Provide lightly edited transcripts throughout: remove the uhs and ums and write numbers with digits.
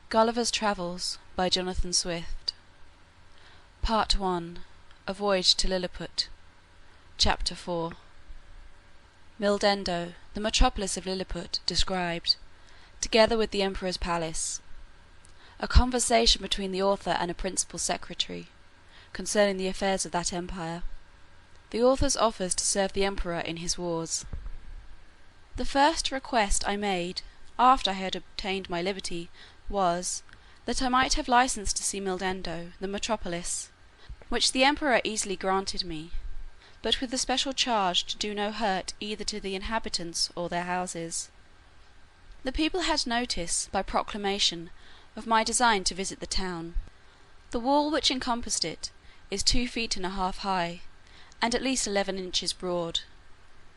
Gulliver's Travels by Jonathan Swift. Part 1. A Voyage to Lilliput. Chapter 4. Mildendo, the metropolis of Lilliput, described, together with the Emperor's palace. A conversation between the author and a principal secretary, concerning the affairs of that empire. The author's offers to serve the Emperor in his wars. The first request I made, after I had obtained my liberty, was, that I might have license to see Mildendo, the metropolis, which the Emperor easily granted me, but with the special charge to do no hurt either to the inhabitants or their houses. The people had notice, by proclamation, of my design to visit the town. The wall which encompassed it is 2 feet and a half high, and at least 11 inches broad,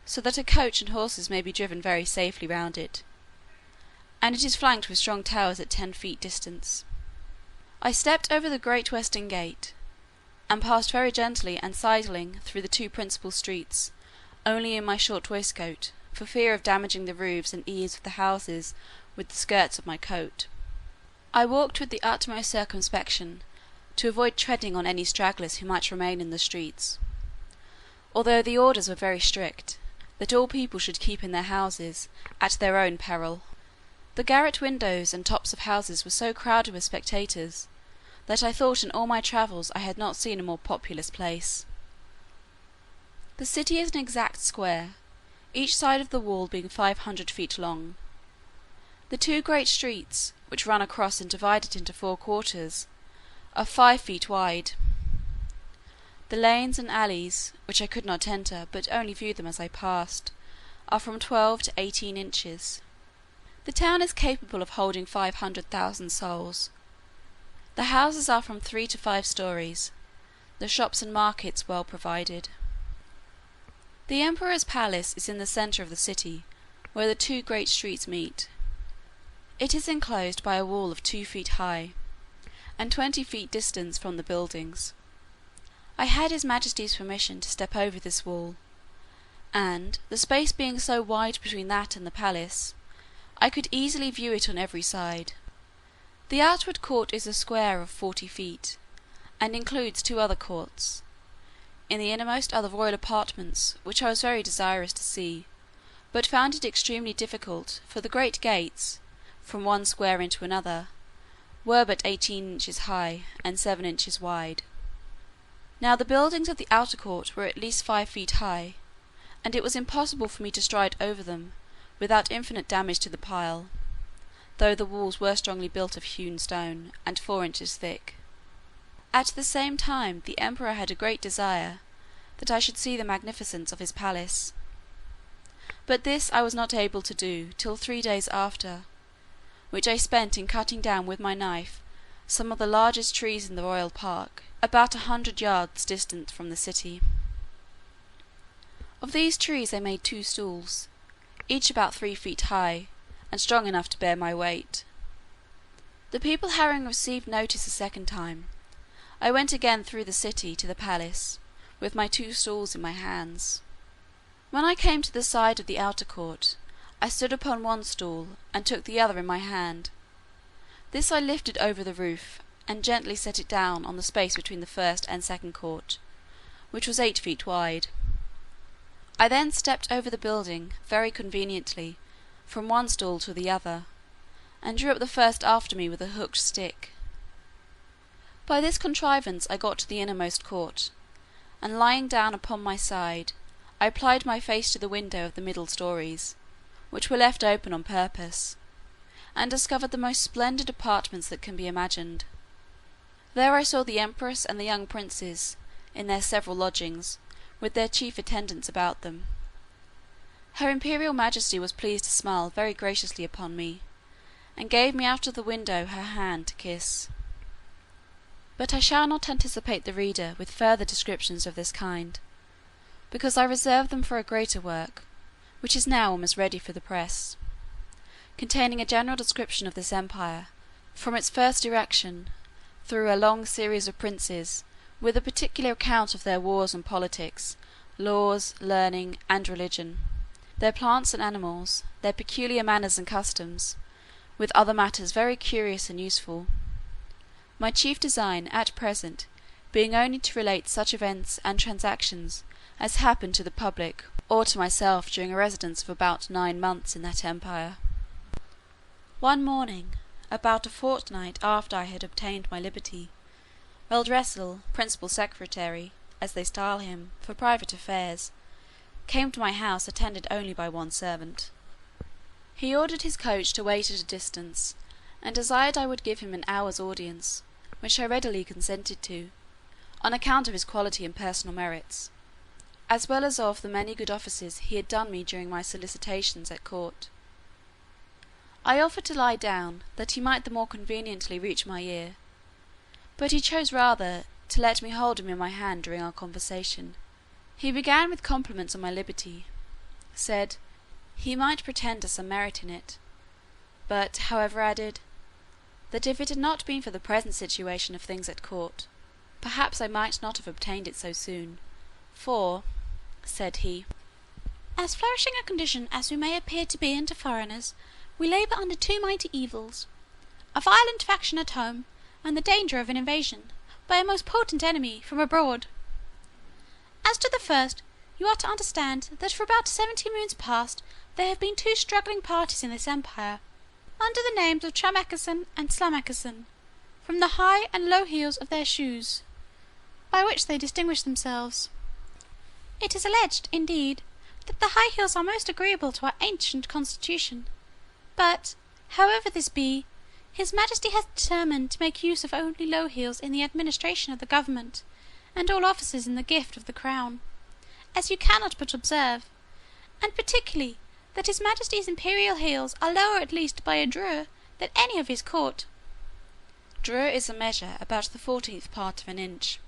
so that a coach and horses may be driven very safely round it, and it is flanked with strong towers at 10 feet distance. I stepped over the great western gate, and passed very gently and sidling through the 2 principal streets, only in my short waistcoat, for fear of damaging the roofs and eaves of the houses with the skirts of my coat. I walked with the utmost circumspection, to avoid treading on any stragglers who might remain in the streets, although the orders were very strict, that all people should keep in their houses, at their own peril. The garret windows and tops of houses were so crowded with spectators, that I thought in all my travels I had not seen a more populous place. The city is an exact square, each side of the wall being 500 feet long. The 2 great streets, which run across and divide it into 4 quarters, are 5 feet wide. The lanes and alleys, which I could not enter, but only viewed them as I passed, are from 12 to 18 inches. The town is capable of holding 500,000 souls. The houses are from 3 to 5 stories, the shops and markets well provided. The Emperor's palace is in the centre of the city, where the 2 great streets meet. It is enclosed by a wall of 2 feet high, and 20 feet distance from the buildings. I had his Majesty's permission to step over this wall, and, the space being so wide between that and the palace, I could easily view it on every side. The outward court is a square of 40 feet, and includes 2 other courts. In the innermost are the royal apartments, which I was very desirous to see, but found it extremely difficult, for the great gates, from one square into another, were but 18 inches high, and 7 inches wide. Now the buildings of the outer court were at least 5 feet high, and it was impossible for me to stride over them, without infinite damage to the pile, though the walls were strongly built of hewn stone, and 4 inches thick. At the same time the Emperor had a great desire that I should see the magnificence of his palace, but this I was not able to do till 3 days after, which I spent in cutting down with my knife some of the largest trees in the royal park, about 100 yards distant from the city. Of these trees I made 2 stools, each about 3 feet high, and strong enough to bear my weight. The people having received notice a second time, I went again through the city to the palace, with my 2 stools in my hands. When I came to the side of the outer court, I stood upon one stool, and took the other in my hand. This I lifted over the roof, and gently set it down on the space between the first and second court, which was 8 feet wide. I then stepped over the building, very conveniently, from one stool to the other, and drew up the first after me with a hooked stick. By this contrivance I got to the innermost court, and lying down upon my side, I applied my face to the window of the middle stories, which were left open on purpose, and discovered the most splendid apartments that can be imagined. There I saw the empress and the young princes, in their several lodgings, with their chief attendants about them. Her imperial majesty was pleased to smile very graciously upon me, and gave me out of the window her hand to kiss. But I shall not anticipate the reader with further descriptions of this kind, because I reserve them for a greater work, which is now almost ready for the press, containing a general description of this empire, from its first erection, through a long series of princes, with a particular account of their wars and politics, laws, learning, and religion, their plants and animals, their peculiar manners and customs, with other matters very curious and useful, my chief design at present being only to relate such events and transactions as happened to the public or to myself during a residence of about 9 months in that empire. One morning, about a fortnight after I had obtained my liberty, Reldresal, principal secretary, as they style him, for private affairs, came to my house attended only by one servant. He ordered his coach to wait at a distance, and desired I would give him an hour's audience, which I readily consented to, on account of his quality and personal merits, as well as of the many good offices he had done me during my solicitations at court. I offered to lie down, that he might the more conveniently reach my ear, but he chose rather to let me hold him in my hand during our conversation. He began with compliments on my liberty, said, he might pretend to some merit in it, but however added, that if it had not been for the present situation of things at court, perhaps I might not have obtained it so soon, for, said he, as flourishing a condition as we may appear to be unto foreigners, we labour under 2 mighty evils, a violent faction at home, and the danger of an invasion, by a most potent enemy from abroad. As to the first, you are to understand that for about 70 moons past there have been 2 struggling parties in this empire, under the names of Tramecksan and Slamecksan, from the high and low heels of their shoes, by which they distinguish themselves. It is alleged, indeed, that the high heels are most agreeable to our ancient constitution, but, however this be, his Majesty has determined to make use of only low heels in the administration of the government, and all offices in the gift of the crown, as you cannot but observe, and particularly that his Majesty's imperial heels are lower at least by a drur than any of his court. Drur is a measure about the 14th part of an inch.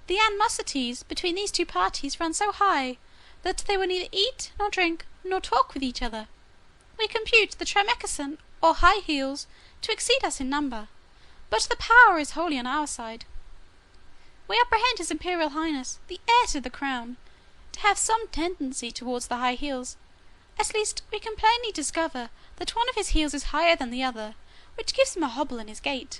The animosities between these 2 parties run so high that they will neither eat nor drink nor talk with each other. We compute the Tramecksan or high heels to exceed us in number, but the power is wholly on our side. We apprehend his Imperial Highness, the heir to the crown, to have some tendency towards the high heels. At least we can plainly discover that one of his heels is higher than the other, which gives him a hobble in his gait.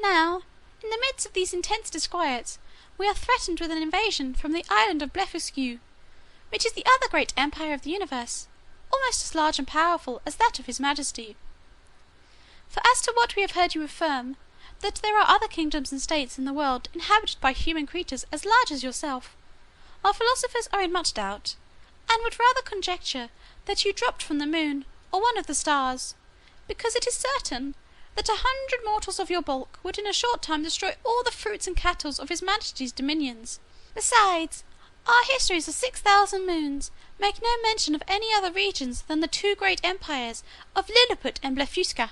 Now, in the midst of these intense disquiets, we are threatened with an invasion from the island of Blefuscu, which is the other great empire of the universe, almost as large and powerful as that of his Majesty. For as to what we have heard you affirm, that there are other kingdoms and states in the world inhabited by human creatures as large as yourself, our philosophers are in much doubt, and would rather conjecture that you dropped from the moon, or one of the stars, because it is certain that 100 mortals of your bulk would in a short time destroy all the fruits and cattle of his Majesty's dominions. Besides, our histories of 6,000 moons make no mention of any other regions than the 2 great empires of Lilliput and Blefuscu,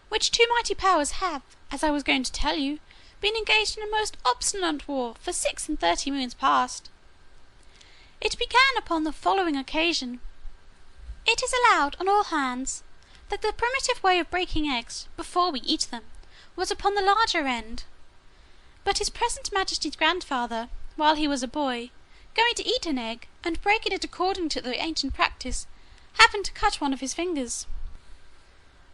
which 2 mighty powers have, as I was going to tell you, been engaged in a most obstinate war for 36 moons past. It began upon the following occasion. It is allowed on all hands that the primitive way of breaking eggs, before we eat them, was upon the larger end, but his present Majesty's grandfather, while he was a boy, going to eat an egg, and breaking it according to the ancient practice, happened to cut one of his fingers,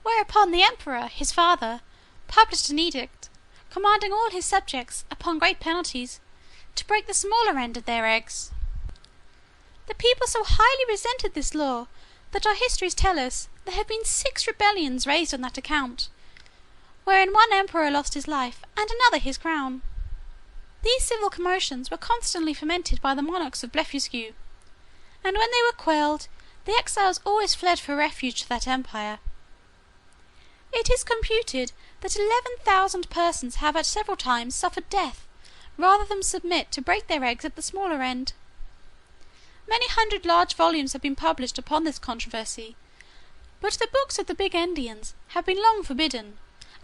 whereupon the emperor, his father, published an edict, commanding all his subjects, upon great penalties, to break the smaller end of their eggs. The people so highly resented this law, that our histories tell us there have been 6 rebellions raised on that account, wherein one emperor lost his life, and another his crown. These civil commotions were constantly fomented by the monarchs of Blefuscu, and when they were quelled, the exiles always fled for refuge to that empire. It is computed that 11,000 persons have at several times suffered death, rather than submit to break their eggs at the smaller end. Many hundred large volumes have been published upon this controversy, but the books of the big Indians have been long forbidden,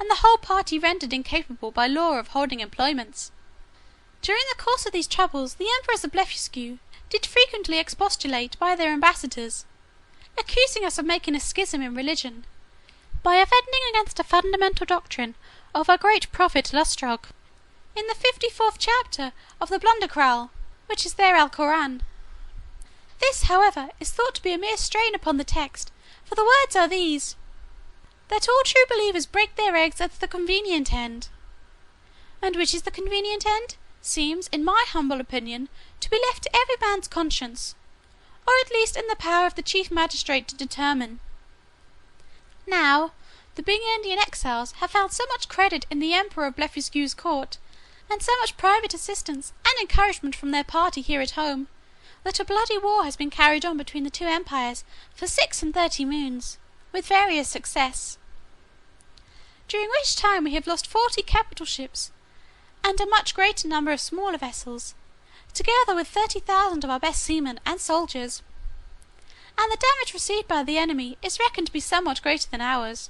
and the whole party rendered incapable by law of holding employments. During the course of these troubles the emperors of Blefuscu did frequently expostulate by their ambassadors, accusing us of making a schism in religion, by offending against a fundamental doctrine of our great prophet Lustrog, in the 54th chapter of the Blunderkral, which is their Alcoran. This, however, is thought to be a mere strain upon the text, for the words are these: that all true believers break their eggs at the convenient end. And which is the convenient end, seems, in my humble opinion, to be left to every man's conscience, or at least in the power of the chief magistrate to determine. Now, the Burgundian exiles have found so much credit in the Emperor of Blefuscu's court, and so much private assistance and encouragement from their party here at home, that a bloody war has been carried on between the two empires for 36 moons, with various success, during which time we have lost 40 capital ships, and a much greater number of smaller vessels, together with 30,000 of our best seamen and soldiers, and the damage received by the enemy is reckoned to be somewhat greater than ours.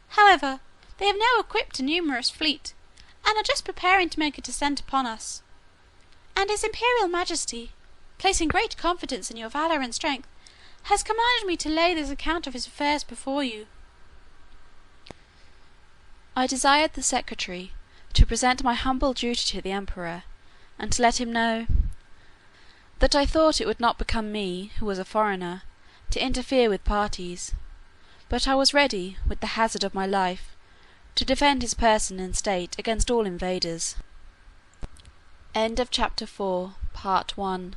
However, they have now equipped a numerous fleet, and are just preparing to make a descent upon us, and his Imperial Majesty, placing great confidence in your valour and strength, has commanded me to lay this account of his affairs before you. I desired the secretary to present my humble duty to the emperor, and to let him know that I thought it would not become me, who was a foreigner, to interfere with parties, but I was ready, with the hazard of my life, to defend his person and state against all invaders. Chapter 4 Part 1